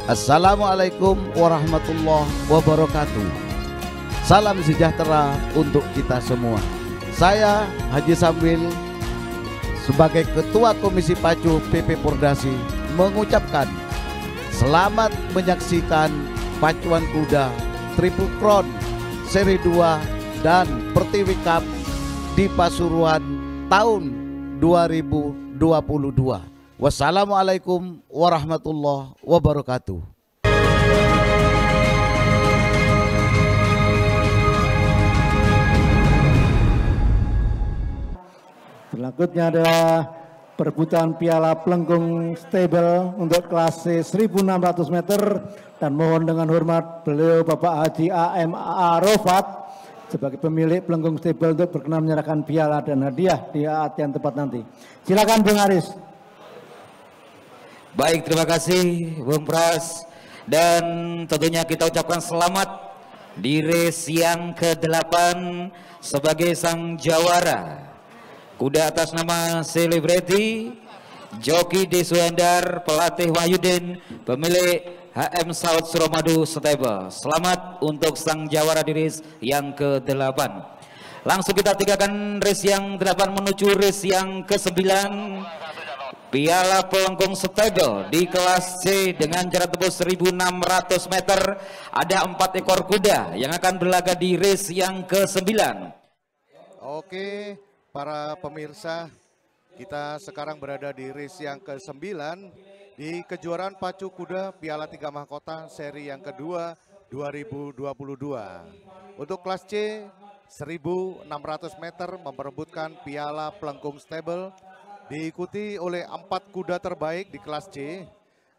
Assalamualaikum warahmatullahi wabarakatuh. Salam sejahtera untuk kita semua. Saya Haji Sambil sebagai Ketua Komisi Pacu PP Pordasi mengucapkan selamat menyaksikan pacuan kuda Triple Crown Seri 2 dan Pertiwi Cup di Pasuruan tahun 2022. Wassalamualaikum warahmatullahi wabarakatuh. Berikutnya adalah perebutan Piala Pelengkung Stable untuk kelas C 1600 meter, dan mohon dengan hormat beliau Bapak Haji AM Arafat sebagai pemilik Pelengkung Stable untuk berkenan menyerahkan piala dan hadiah di saat yang tepat nanti. Silakan Bung Aris. Baik, terima kasih Bung Pras, dan tentunya kita ucapkan selamat di race yang ke-8 sebagai sang jawara. Kuda atas nama Celebrity, joki Desuendar, pelatih Wahyudin, pemilik HM South Suramadu Stable. Selamat untuk sang jawara di race yang ke-8. Langsung kita tinggalkan race yang 8 menuju race yang ke-9. Piala Pelengkung Stable di kelas C dengan jarak tempuh 1600 meter. Ada 4 ekor kuda yang akan berlaga di race yang ke-9. Oke, para pemirsa, kita sekarang berada di race yang ke-9 di kejuaraan pacu kuda Piala Tiga Mahkota seri yang kedua 2022. Untuk kelas C 1600 meter memperebutkan Piala Pelengkung Stable diikuti oleh 4 kuda terbaik di kelas C.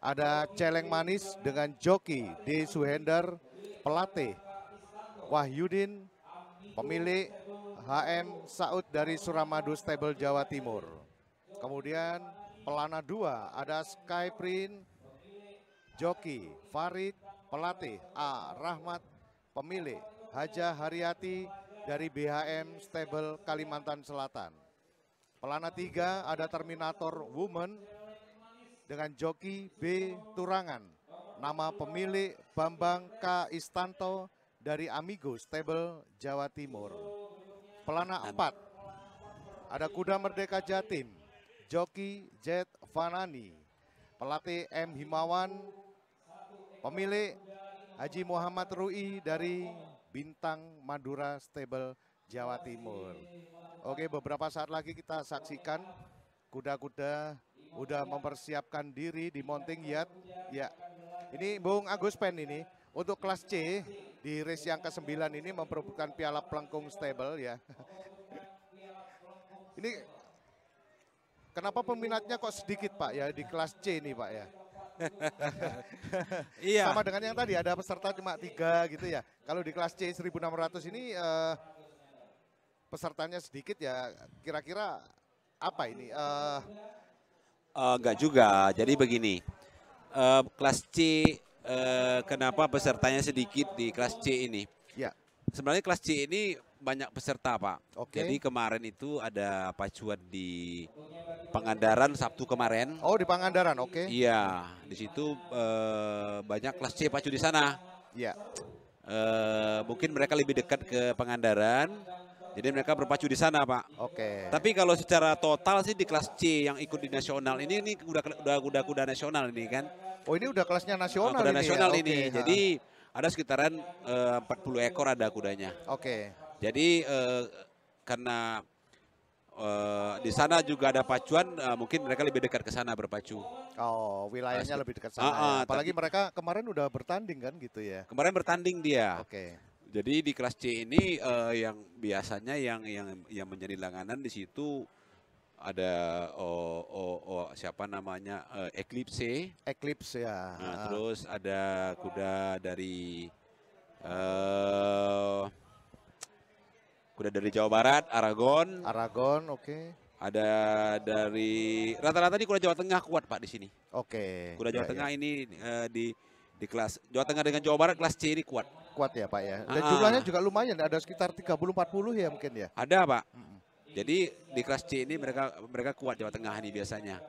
Ada Celeng Manis dengan joki D. Suhendar, pelatih Wahyudin, pemilik HM Saud dari Suramadu Stable Jawa Timur. Kemudian pelana 2 ada Skyprint, joki Farid, pelatih A. Rahmat, pemilik Haja Haryati dari BHM Stable Kalimantan Selatan. Pelana 3 ada Terminator Woman dengan joki B. Turangan, nama pemilik Bambang K. Istanto dari Amigo Stable Jawa Timur. Pelana 4 ada kuda Merdeka Jatim, joki Jet Fanani, pelatih M. Himawan, pemilik Haji Muhammad Rui dari Bintang Madura Stable Jawa Timur. Oke, beberapa saat lagi kita saksikan kuda-kuda udah mempersiapkan diri di mounting yard. Ya, ini Bung Agus Pen ini untuk kelas C di race yang ke-9 ini memperebutkan Piala Pelengkung Stable ya. Ini kenapa peminatnya kok sedikit Pak ya di kelas C ini Pak ya? Iya. Sama dengan yang tadi ada peserta cuma 3 gitu ya. Kalau di kelas C 1600 ini pesertanya sedikit ya, kira-kira apa ini? Enggak juga, jadi begini, kelas C kenapa pesertanya sedikit di kelas C ini? Ya. Sebenarnya kelas C ini banyak peserta Pak. Oke. Jadi kemarin itu ada pacuan di Pangandaran Sabtu kemarin. Oh, di Pangandaran, oke. Iya, di situ banyak kelas C pacu di sana. Iya. Mungkin mereka lebih dekat ke Pangandaran. Jadi mereka berpacu di sana Pak. Oke. Tapi kalau secara total sih di kelas C yang ikut di nasional ini kuda-kuda nasional ini kan. Oh, ini udah kelasnya nasional kuda ini nasional ya? ini. Oke, Jadi ada sekitaran 40 ekor ada kudanya. Oke. Jadi karena di sana juga ada pacuan, mungkin mereka lebih dekat ke sana berpacu. Oh, wilayahnya lebih dekat sana. Apalagi mereka kemarin udah bertanding kan gitu ya. Kemarin bertanding dia. Oke. Jadi di kelas C ini yang biasanya yang menjadi langganan di situ ada siapa namanya Eclipse. Eclipse ya. Nah, terus ada kuda dari Jawa Barat, Aragon. Aragon, oke. Ada dari rata-rata di kuda Jawa Tengah kuat Pak di sini. Oke. Kuda Jawa Tengah ini di kelas Jawa Tengah dengan Jawa Barat kelas C ini kuat. Kuat ya Pak ya. Dan jumlahnya juga lumayan, ada sekitar 30-40 ya mungkin ya. Ada Pak. Jadi di kelas C ini mereka kuat Jawa Tengah ini biasanya.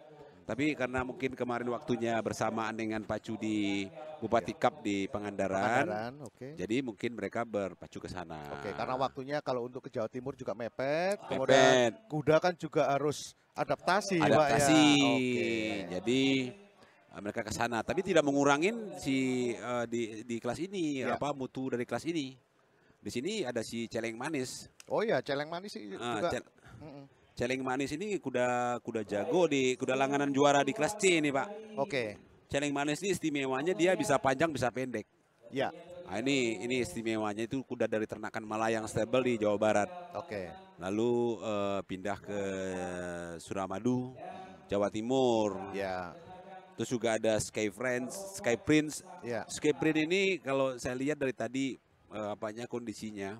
Tapi karena mungkin kemarin waktunya bersamaan dengan pacu di Bupati Cup di Pangandaran, Oke. jadi mungkin mereka berpacu ke sana. Oke, karena waktunya kalau untuk ke Jawa Timur juga mepet, Mepet. kemudian kuda kan juga harus adaptasi, Pak, ya. Adaptasi. Oke. Jadi mereka ke sana, tapi tidak mengurangin si di kelas ini Ya. apa mutu dari kelas ini. Di sini ada si Celeng Manis. Oh ya, Celeng Manis sih juga. Mm-mm. Celeng Manis ini kuda jago di kuda langganan juara di kelas C ini, Pak. Oke. Celeng Manis ini istimewanya dia bisa panjang bisa pendek. Ya. Nah, ini istimewanya itu kuda dari ternakan Malayang stable di Jawa Barat. Oke. Lalu pindah ke Suramadu, Jawa Timur. Ya. Terus juga ada Sky Prince. Ya. Sky Prince ini kalau saya lihat dari tadi apanya kondisinya.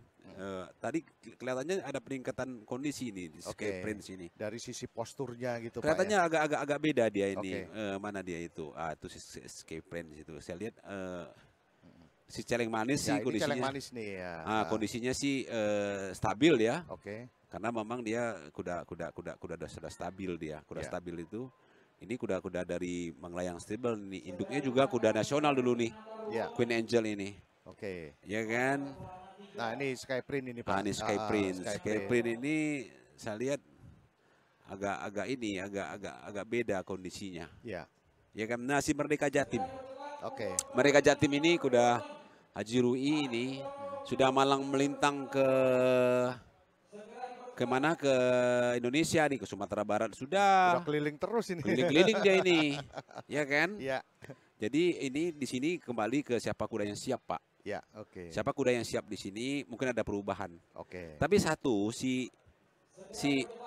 Tadi kelihatannya ada peningkatan kondisi ini di Sky Oke. Prince ini. Dari sisi posturnya gitu, Kelihatannya Pak, ya. agak beda dia ini. Oke. Mana dia itu? Itu si Sky Prince itu. Saya lihat si Celeng Manis Ya, sih ini Celeng kondisinya. Manis nih ya. Kondisinya sih stabil ya. Oke. Karena memang dia kuda sudah stabil dia. Kuda Ya. stabil itu. Ini kuda-kuda dari Manglayang Stable ini. Induknya juga kuda nasional dulu nih. Ya. Queen Angel ini. Oke. Ya kan? Nah, ini Sky Prince ini, Pak. Ini Sky Prince. Sky Prince. Prince ini saya lihat agak beda kondisinya. Ya. Ya kan? Nah, si Merdeka Jatim. Oke. Merdeka Jatim ini kuda Haji Rui ini sudah malang melintang kemana ke Indonesia nih, ke Sumatera Barat Udah sudah keliling terus ini. keliling-keliling dia ini, ya kan? Ya. Jadi ini di sini kembali ke siapa kuda yang siap, Pak. Ya, oke. Siapa kuda yang siap di sini mungkin ada perubahan. Oke. Tapi satu si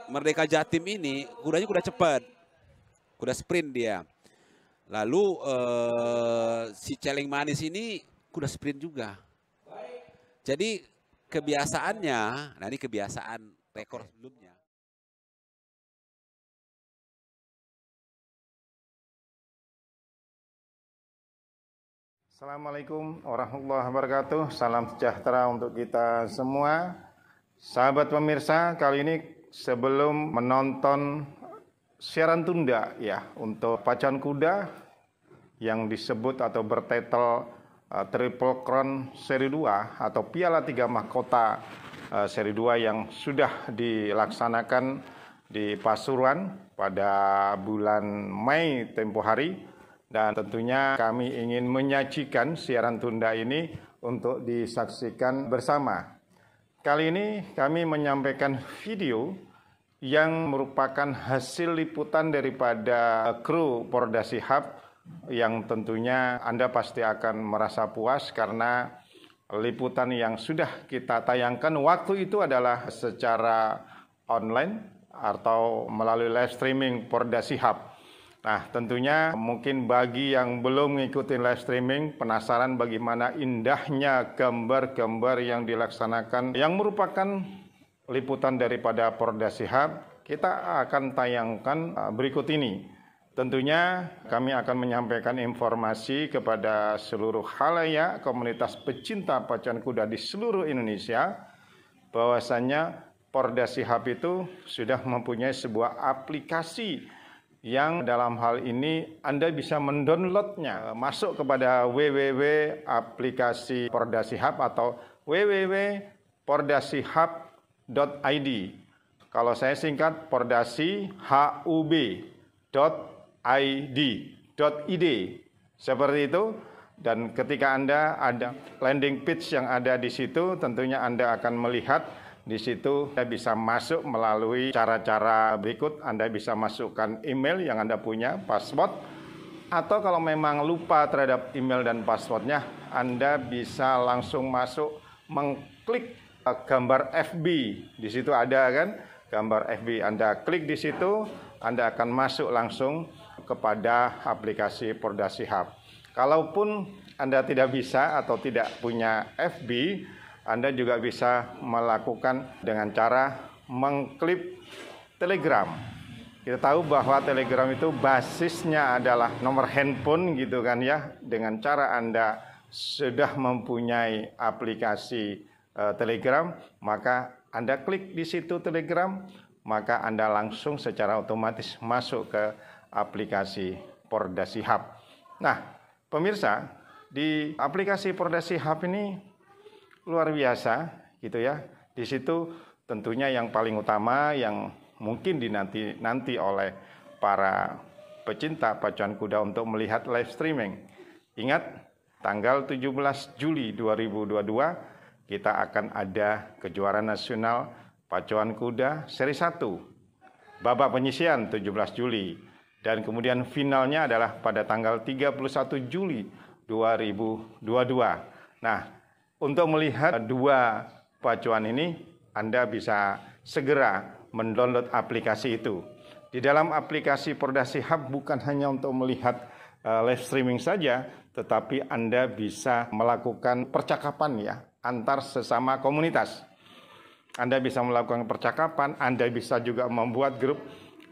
Merdeka Jatim ini kudanya kuda cepat, kuda sprint dia. Lalu si Celeng Manis ini kuda sprint juga. Jadi kebiasaannya, nah ini kebiasaan rekor sebelumnya. Assalamualaikum warahmatullahi wabarakatuh. Salam sejahtera untuk kita semua. Sahabat pemirsa, kali ini sebelum menonton siaran tunda ya untuk pacuan kuda yang disebut atau bertitel Triple Crown Seri 2 atau Piala 3 Mahkota Seri 2 yang sudah dilaksanakan di Pasuruan pada bulan Mei tempo hari. Dan tentunya kami ingin menyajikan siaran tunda ini untuk disaksikan bersama. Kali ini kami menyampaikan video yang merupakan hasil liputan daripada kru Porda Shihab yang tentunya Anda pasti akan merasa puas karena liputan yang sudah kita tayangkan waktu itu adalah secara online atau melalui live streaming Porda Shihab. Nah, tentunya mungkin bagi yang belum mengikuti live streaming, penasaran bagaimana indahnya gambar-gambar yang dilaksanakan yang merupakan liputan daripada Porda Shihab, kita akan tayangkan berikut ini. Tentunya kami akan menyampaikan informasi kepada seluruh khalayak komunitas pecinta pacuan kuda di seluruh Indonesia bahwasannya Porda Shihab itu sudah mempunyai sebuah aplikasi yang dalam hal ini Anda bisa mendownloadnya, masuk kepada www.aplikasi Porda Shihab atau www.pordashihab.id. Kalau saya singkat pordashihub.id. Seperti itu. Dan ketika Anda ada landing page yang ada di situ, tentunya Anda akan melihat di situ Anda bisa masuk melalui cara-cara berikut. Anda bisa masukkan email yang Anda punya, password. Atau kalau memang lupa terhadap email dan passwordnya, Anda bisa langsung masuk mengklik gambar FB. Di situ ada kan gambar FB. Anda klik di situ, Anda akan masuk langsung kepada aplikasi Porda Shihab. Kalaupun Anda tidak bisa atau tidak punya FB, Anda juga bisa melakukan dengan cara mengklik Telegram. Kita tahu bahwa Telegram itu basisnya adalah nomor handphone gitu kan ya. Dengan cara Anda sudah mempunyai aplikasi Telegram, maka Anda klik di situ Telegram, maka Anda langsung secara otomatis masuk ke aplikasi Pordasi Hub. Nah, pemirsa, di aplikasi Pordasi Hub ini luar biasa gitu ya. Di situ tentunya yang paling utama yang mungkin dinanti oleh para pecinta pacuan kuda untuk melihat live streaming. Ingat, tanggal 17 Juli 2022 kita akan ada kejuaraan nasional pacuan kuda seri 1. Babak penyisian 17 Juli dan kemudian finalnya adalah pada tanggal 31 Juli 2022. Nah, untuk melihat dua pacuan ini Anda bisa segera mendownload aplikasi itu. Di dalam aplikasi Pordasi Hub bukan hanya untuk melihat live streaming saja, tetapi Anda bisa melakukan percakapan ya antar sesama komunitas. Anda bisa melakukan percakapan, Anda bisa juga membuat grup,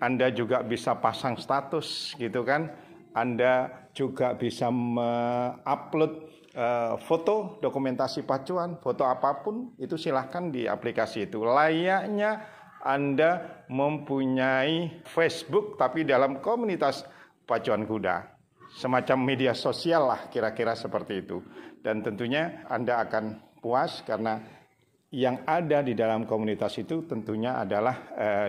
Anda juga bisa pasang status gitu kan. Anda juga bisa upload foto, dokumentasi pacuan, foto apapun itu silahkan di aplikasi itu. Layaknya Anda mempunyai Facebook tapi dalam komunitas pacuan kuda. Semacam media sosial lah kira-kira seperti itu. Dan tentunya Anda akan puas karena yang ada di dalam komunitas itu tentunya adalah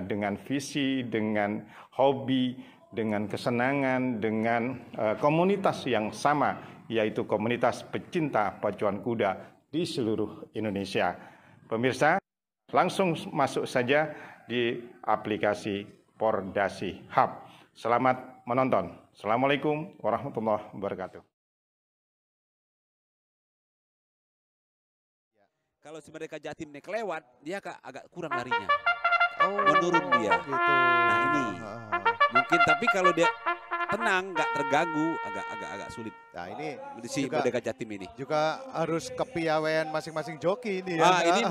dengan visi, dengan hobi, dengan kesenangan, dengan komunitas yang sama, yaitu komunitas pecinta pacuan kuda di seluruh Indonesia. Pemirsa, langsung masuk saja di aplikasi Pordasi Hub. Selamat menonton. Assalamualaikum warahmatullahi wabarakatuh. Kalau si Merdeka Jatim nih kelewat, dia agak kurang larinya. Menurun dia. Gitu. Nah ini mungkin, tapi kalau dia tenang, nggak terganggu, agak sulit. Nah ini Si Merdeka Jatim ini juga harus kepiawaian masing-masing joki ini ya. ini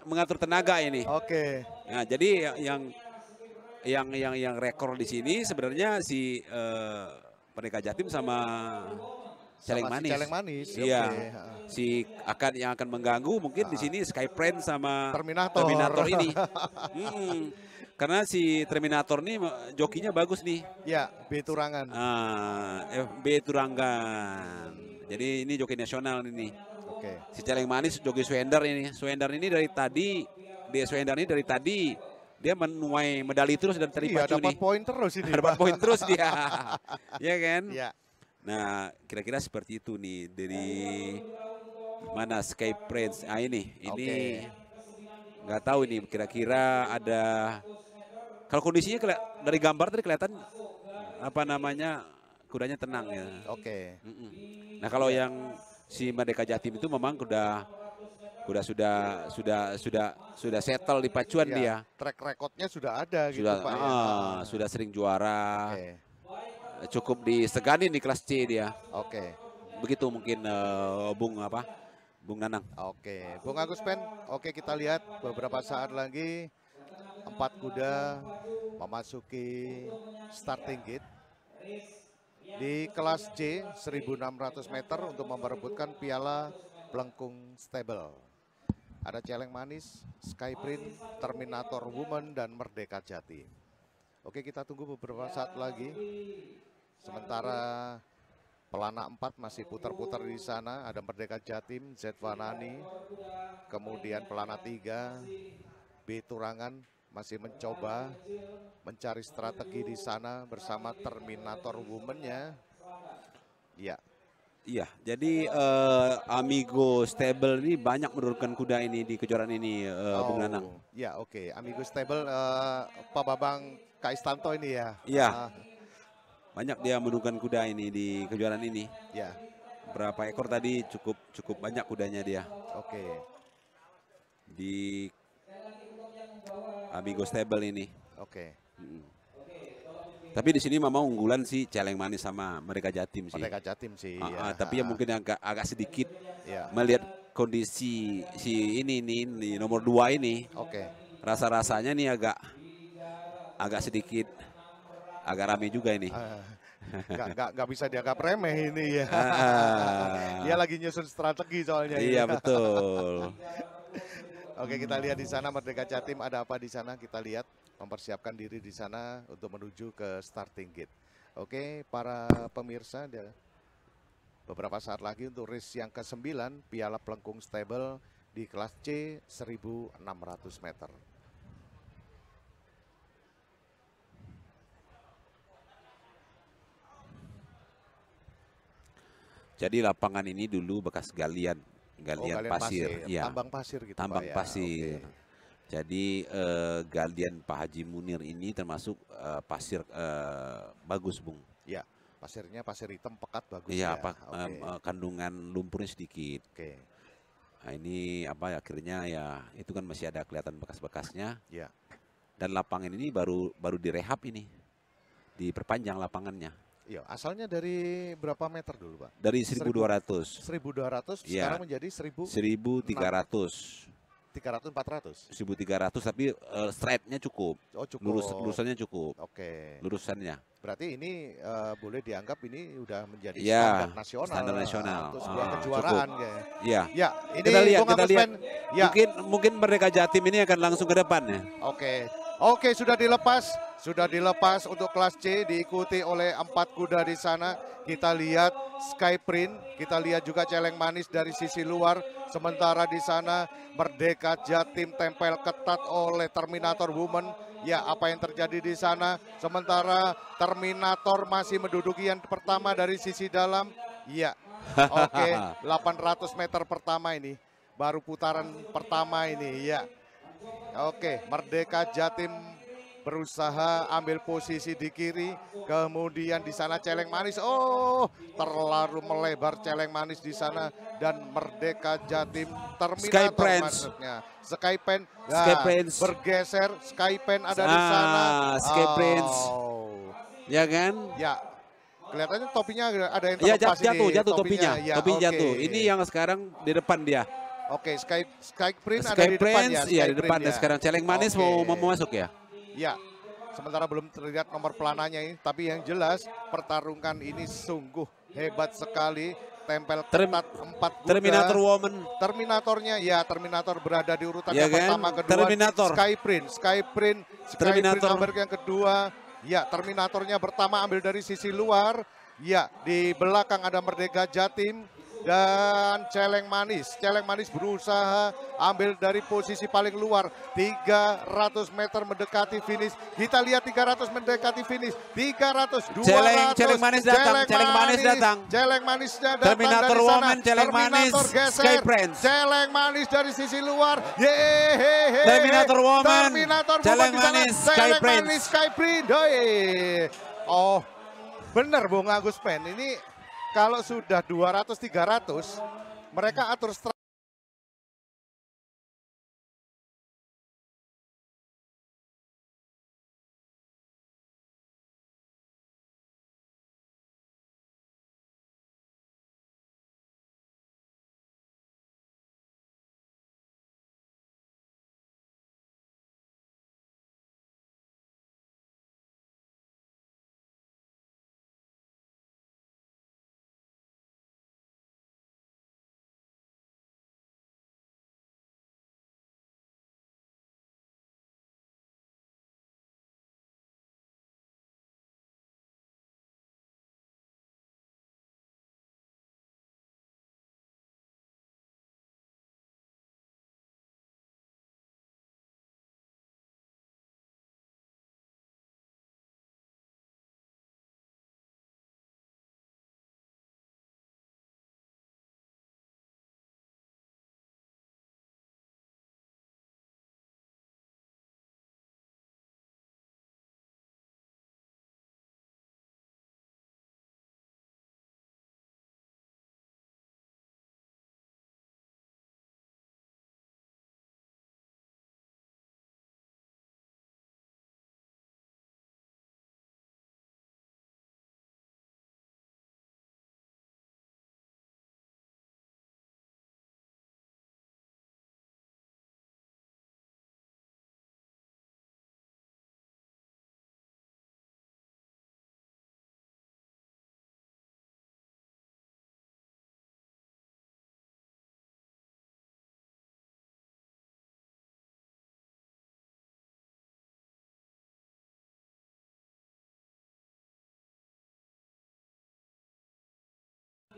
mengatur tenaga ini. Oke. Nah, jadi yang rekor di sini sebenarnya si Merdeka Jatim sama Celeng Sama si Manis. Celeng Manis. Iya. Oke. Yang akan mengganggu mungkin di sini Skyprint sama Terminator ini. Karena si Terminator ini jokinya bagus nih. Ya, B Turangan. FB Turanggan. Jadi ini joki nasional ini. Oke. Si Celeng Manis joki Swender ini. Swender ini dari tadi dia menuai medali terus dan tadi pacu dapat nih. poin terus ini. Dapat poin terus dia. Ya kan? Iya. Nah, kira-kira seperti itu nih dari mana Sky Prince. Ini nggak tahu ini kira-kira ada. Kalau kondisinya dari gambar tadi kelihatan apa namanya kudanya tenang ya. Oke. Nah kalau yang si Merdeka Jatim itu memang sudah settle di pacuan dia. Track recordnya sudah ada gitu Pak. Sudah sering juara. Oke. Cukup diseganin di kelas C dia. Oke. Begitu mungkin Bung Nanang. Oke, Bung Agus Pen. Oke, kita lihat beberapa saat lagi 4 kuda memasuki starting gate di kelas C 1600 meter untuk memperebutkan piala Plengkung Stable. Ada Celeng Manis, Skyprint, Terminator Woman, dan Merdeka Jatim. Oke, kita tunggu beberapa saat lagi. Sementara pelana 4 masih putar-putar di sana. Ada Merdeka Jatim, Z Vanani. Kemudian pelana 3, B Turangan masih mencoba mencari strategi di sana bersama Terminator Woman-nya. Iya. Iya, jadi Amigo Stable ini banyak menurunkan kuda ini di kejuaraan ini, Bung Nanang. Ya, oke. Amigo Stable, Pak Babang Kaistanto ini ya. Iya. Banyak dia menurunkan kuda ini di kejuaraan ini. Ya. Berapa ekor tadi cukup banyak kudanya dia. Oke. Di Amigo Stable ini. Oke. Tapi di sini memang unggulan si Celeng Manis sama Merdeka Jatim sih. Merdeka Jatim sih. Ya. Tapi ya mungkin agak sedikit ya. Melihat kondisi si ini nomor 2 ini. Oke. Rasa-rasanya nih agak sedikit agak rame juga ini. Nggak bisa dianggap remeh ini ya. Dia lagi nyusun strategi soalnya. Iya betul. Oke, kita lihat di sana Merdeka Jatim ada apa di sana, kita lihat mempersiapkan diri di sana untuk menuju ke starting gate. Oke, para pemirsa, beberapa saat lagi untuk race yang ke-9 Piala Pelengkung Stable di kelas C 1600 meter. Jadi lapangan ini dulu bekas galian Galian pasir, ya. tambang pasir gitu Tambang Pak ya. pasir. Oke. Jadi galian Pak Haji Munir ini termasuk pasir bagus, Bung. Ya, pasirnya pasir hitam pekat bagus Iya, ya. Oke. kandungan lumpurnya sedikit. Oke. Nah, ini apa akhirnya ya itu kan masih ada kelihatan bekas-bekasnya. Ya. Dan lapangan ini baru direhab ini. Diperpanjang lapangannya. Iya, asalnya dari berapa meter dulu, Pak? Dari 1.200. 1.200 Iya. sekarang menjadi 1.300. 300 400. 1.300 tapi straightnya cukup. Oh, cukup. Lurusannya cukup. Oke. Lurusannya. Berarti ini boleh dianggap ini udah menjadi Ya, standar nasional. standar nasional. Untuk sebuah Ah, kejuaraan cukup. ya. Iya. Ya, ini Kita lihat, Bung kita Agus lihat. Pen. Ya. Mungkin Merdeka Jatim ini akan langsung ke depan ya. Oke. Oke, sudah dilepas untuk kelas C diikuti oleh 4 kuda di sana. Kita lihat Skyprint, kita lihat juga Celeng Manis dari sisi luar. Sementara di sana Merdeka Jatim tempel ketat oleh Terminator Woman. Ya, apa yang terjadi di sana? Sementara Terminator masih menduduki yang pertama dari sisi dalam. Ya. Oke, 800 meter pertama ini. Baru putaran pertama ini, ya. Oke, Merdeka Jatim berusaha ambil posisi di kiri, kemudian di sana Celeng Manis. Oh, terlalu melebar Celeng Manis di sana dan Merdeka Jatim Terminator maksudnya. Skypen, bergeser. Skypen ada di sana. Skyprince. Ya kan? Ya. Kelihatannya topinya ada yang Ya, terlepas ini. jatuh topinya. Ya, Topinya oke. jatuh. Ini yang sekarang di depan dia. Oke, Skyprint ada di depan ya. Iya, di depan ya. sekarang Celeng Manis mau masuk ya. Ya, sementara belum terlihat nomor pelananya ini, tapi yang jelas pertarungan ini sungguh hebat sekali. Tempel ketat 4 kuda. Terminator Woman. Terminatornya, ya Terminator berada di urutan Ya yang kan? pertama, kedua. Terminator. Skyprint Terminator. ambil yang kedua. Ya, Terminatornya pertama ambil dari sisi luar. Ya, di belakang ada Merdeka Jatim. Dan Celeng Manis berusaha ambil dari posisi paling luar. 300 meter mendekati finish. Kita lihat 300 mendekati finish. 300, 200. Celeng Manis datang. Celeng Manisnya datang Terminator dari sana. Woman, Celeng Manis, Skyprince. Celeng Manis dari sisi luar. Yehehe. Terminator Woman, Celeng Celeng Manis, Skyprince. Oh, benar Bung Agus Pen. Ini kalau sudah 200-300, mereka atur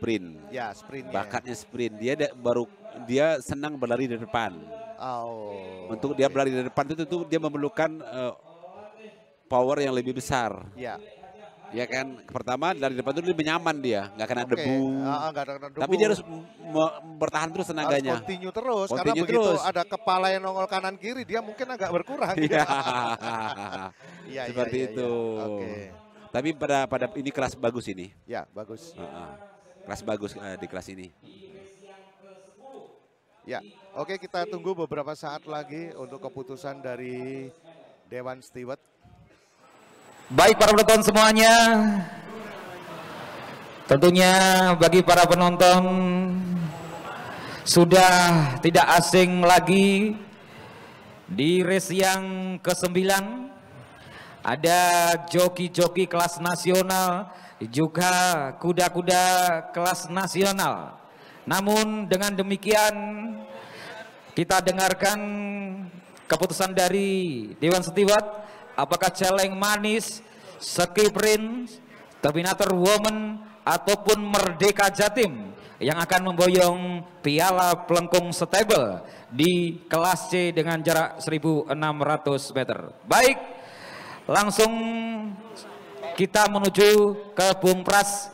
sprint. Ya, sprintnya. Bakatnya sprint. Dia senang berlari di depan. Oh. Untuk dia berlari di depan itu dia memerlukan power yang lebih besar. Ya. Ya kan, pertama dari depan itu lebih nyaman dia, nggak kena debu. Nggak ada kena debu. Tapi dia harus bertahan terus tenaganya. Harus continue terus, karena Continue begitu terus. ada kepala yang nongol kanan kiri, dia mungkin agak berkurang. Iya. Iya, Seperti iya, iya, itu. iya. Oke. Tapi pada ini kelas bagus ini. Ya, bagus. Kelas bagus di kelas ini. Ya, oke, kita tunggu beberapa saat lagi untuk keputusan dari Dewan Steward. Baik para penonton semuanya, tentunya bagi para penonton sudah tidak asing lagi di race yang ke-9 ada joki-joki kelas nasional juga kuda-kuda kelas nasional. Namun dengan demikian kita dengarkan keputusan dari Dewan Steward. Apakah Celeng Manis, Skiprin, Terminator Woman, ataupun Merdeka Jatim yang akan memboyong piala pelengkung stable di kelas C dengan jarak 1.600 meter. Baik, langsung kita menuju ke Bung Pras.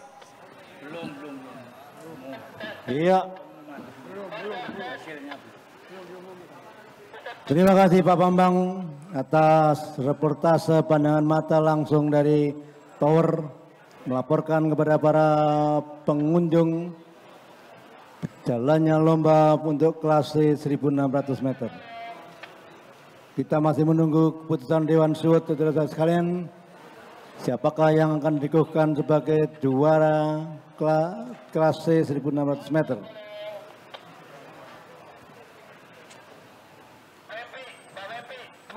Iya. Terima kasih Pak Bambang atas reportase pandangan mata langsung dari Tower melaporkan kepada para pengunjung jalannya lomba untuk kelas 1.600 meter. Kita masih menunggu keputusan Dewan Steward, saudara-saudara sekalian. Siapakah yang akan dikukuhkan sebagai juara kelas 1.600 meter?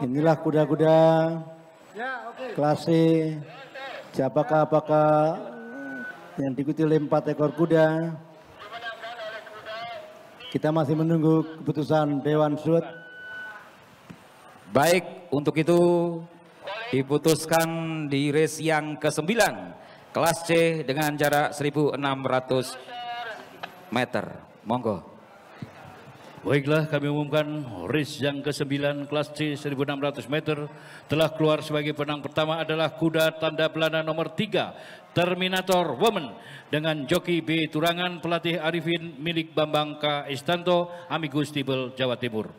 Inilah kuda-kuda kelas C. Apakah yang diikuti oleh 4 ekor kuda. Kita masih menunggu keputusan Dewan Steward. Baik, untuk itu diputuskan di race yang ke-9 kelas C dengan jarak 1.600 meter. Monggo. Baiklah, kami umumkan race yang ke-9 kelas C 1.600 meter telah keluar sebagai pemenang pertama adalah kuda tanda pelana nomor 3 Terminator Woman dengan joki B Turangan pelatih Arifin milik Bambang K. Istanto Amigus Stable Jawa Timur.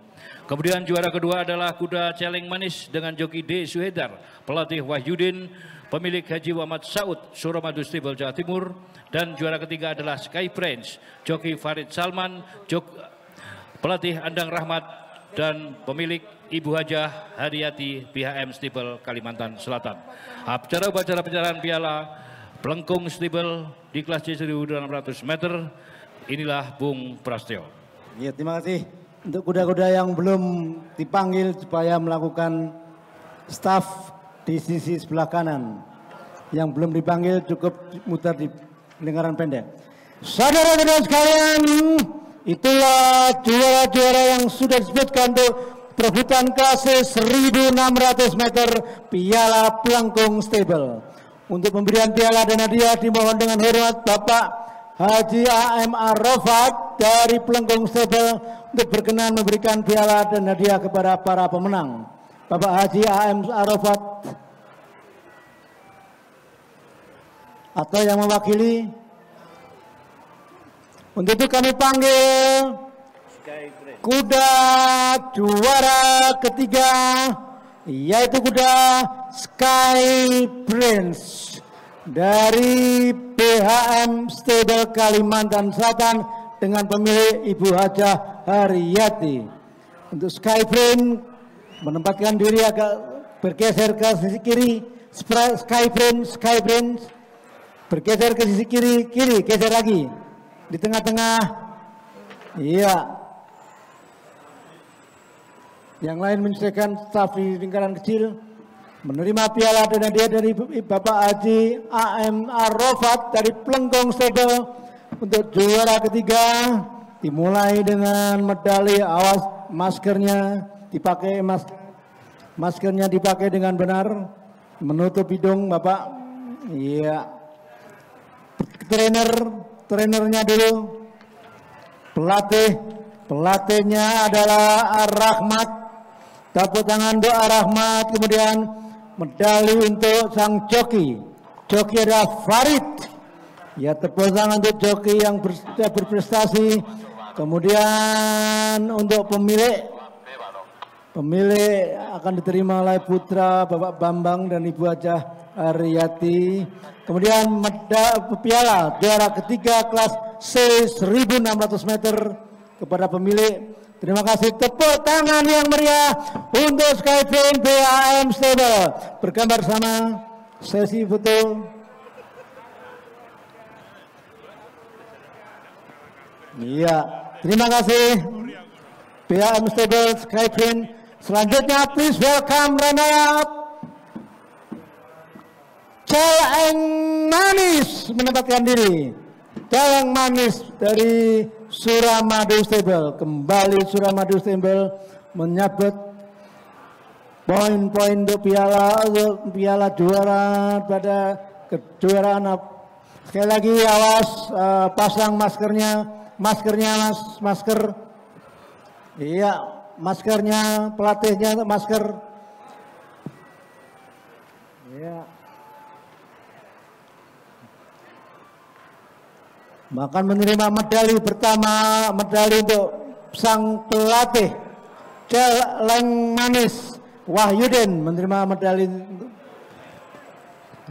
Kemudian juara kedua adalah kuda Celeng Manis dengan joki D Suhedar pelatih Wahyudin pemilik Haji Muhammad Saud Suramadu Stable Jawa Timur. Dan juara ketiga adalah Sky Prince joki Farid Salman pelatih Andang Rahmat dan pemilik Ibu Hajah Haryati BHM Stable Kalimantan Selatan. Acara upacara penyerahan piala pelengkung stable di kelas C 1.600 meter inilah Bung Prastyo. Ya, terima kasih untuk kuda-kuda yang belum dipanggil supaya melakukan staff di sisi sebelah kanan. Yang belum dipanggil cukup muter di lingkaran pendek. Saudara-saudara sekalian, itulah juara-juara yang sudah disebutkan untuk perebutan kelas 1.600 meter Piala Pelengkung Stable. Untuk pemberian piala dan hadiah dimohon dengan hormat Bapak Haji A.M. Arafat dari Pelengkung Stable untuk berkenan memberikan piala dan hadiah kepada para pemenang. Bapak Haji A.M. Arafat atau yang mewakili. Untuk itu kami panggil kuda juara ketiga yaitu kuda Sky Prince dari BHM Stable Kalimantan Selatan dengan pemilik Ibu Hajah Haryati. Untuk Sky Prince menempatkan diri agak bergeser ke sisi kiri. Sky Prince bergeser ke sisi kiri, geser lagi. Di tengah-tengah, iya. Yang lain menyesuaikan staf di lingkaran kecil. Menerima piala dan hadiah dari Bapak Haji A.M. Arafat dari Pelengkung Stable untuk juara ketiga. Dimulai dengan medali, awas maskernya dipakai, maskernya dipakai dengan benar. Menutup hidung Bapak, iya. Trainer trenernya dulu. Pelatihnya adalah Ar-Rahmat. Tepuk tangan untuk Ar-Rahmat. Kemudian medali untuk sang joki. Joki adalah Farid. Ya, tepuk tangan untuk joki yang berprestasi. Kemudian untuk pemilik akan diterima oleh putra Bapak Bambang dan Ibu Hajah Ariyati. Kemudian piala juara ketiga kelas C 1600 meter kepada pemilik. Terima kasih, tepuk tangan yang meriah untuk Skytrain BAM Stable. Bergambar sama, sesi foto. Iya, terima kasih BAM Stable Skytrain. Selanjutnya please welcome runner up Celeng Manis menempatkan diri. Celeng Manis dari Suramadu Stable. Kembali Suramadu Stable menyabet poin-poin untuk piala juara pada kejuaraan. Sekali lagi awas, pasang maskernya mas, masker. Iya, maskernya, pelatihnya masker. Iya. Akan menerima medali pertama, medali untuk sang pelatih Celeng Manis Wahyudin, menerima medali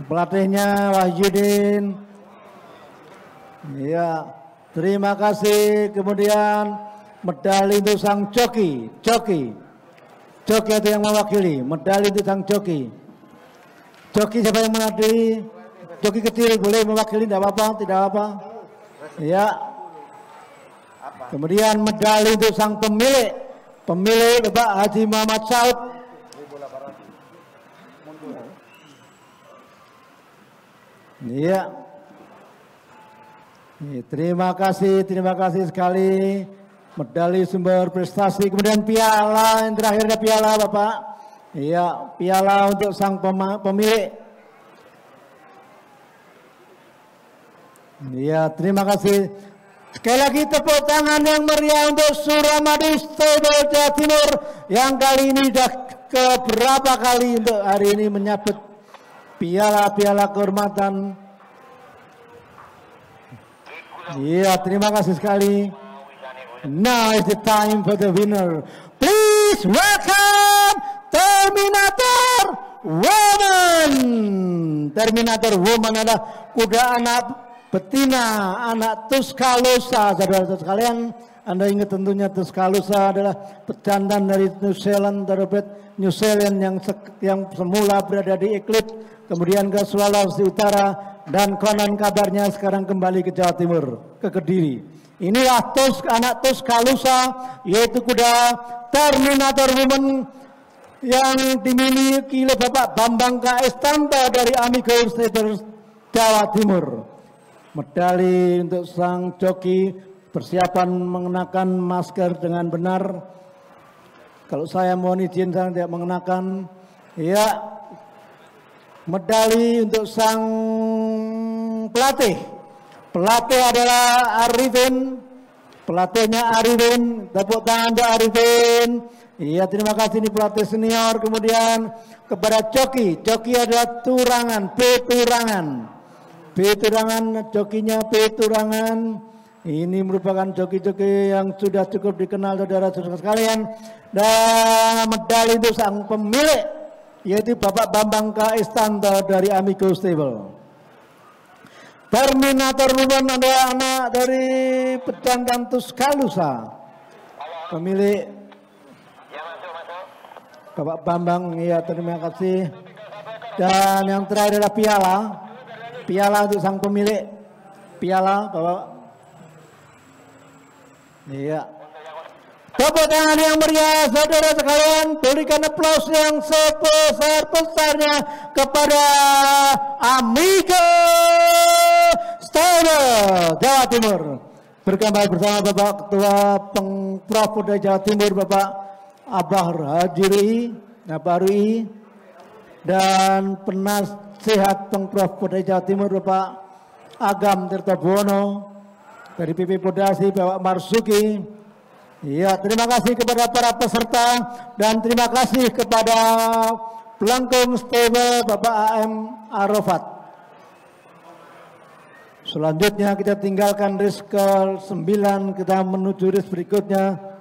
pelatihnya Wahyudin. Ya, terima kasih. Kemudian medali untuk sang joki itu yang mewakili, medali untuk sang joki. Joki siapa yang mewakili? Joki kecil boleh mewakili, tidak apa-apa. Ya. Kemudian medali untuk sang pemilik Bapak Haji Muhammad Saud. Iya. Terima kasih sekali. Medali sumber prestasi. Kemudian piala yang terakhir ada piala Bapak. Iya, piala untuk sang pemilik. Ya, terima kasih. Sekali lagi tepuk tangan yang meriah untuk Suramadu Stable Jawa Timur yang kali ini sudah keberapa kali untuk hari ini menyabet piala-piala kehormatan. Iya, terima kasih sekali. Now is the time for the winner. Please welcome Terminator Woman. Terminator Woman adalah kuda anak betina, anak Tuscaloosa, saudara-saudara sekalian. Anda ingat tentunya Tuscaloosa adalah pejantan dari New Zealand, Thoroughbred New Zealand yang semula berada di Eclipse, kemudian ke Sulawesi Utara, dan konon kabarnya sekarang kembali ke Jawa Timur, ke Kediri. Inilah anak Tuscaloosa, yaitu kuda Terminator Woman yang dimiliki oleh Bapak Bambang K.S. Tanto dari Amigo Stable Jawa Timur. Medali untuk sang joki, persiapan mengenakan masker dengan benar. Kalau saya mohon izin, saya tidak mengenakan. Ya, medali untuk sang pelatih. Pelatih adalah Arifin. Pelatihnya Arifin. Tepuk tangan untuk Arifin. Iya, terima kasih, ini pelatih senior. Kemudian kepada joki. Joki adalah Turangan, B Turangan, jokinya B Turangan. Ini merupakan joki-joki yang sudah cukup dikenal saudara-saudara sekalian. Dan medali itu sang pemilik, yaitu Bapak Bambang K.S. Tanto dari Amigo Stable. Terminator Woman adalah anak dari pejantan Tuscaloosa. Pemilik Bapak Bambang, iya, terima kasih. Dan yang terakhir adalah piala untuk sang pemilik. Piala Bapak. Iya. Tepuk tangan yang meriah saudara sekalian, berikan aplaus yang sebesar-besarnya kepada Amigo Stable Jawa Timur. Bergambar bersama Bapak Ketua Pengprov Polda Jawa Timur, Bapak Abah Hajiri Nabarui, dan Penasihat Pengprov Polda Jawa Timur Bapak Agam Tirtobuwono. dari PP Podasi Bapak Marsuki. Ya, terima kasih kepada para peserta dan terima kasih kepada pelengkung stable Bapak AM Arafat. Selanjutnya kita tinggalkan race ke-9, kita menuju race berikutnya.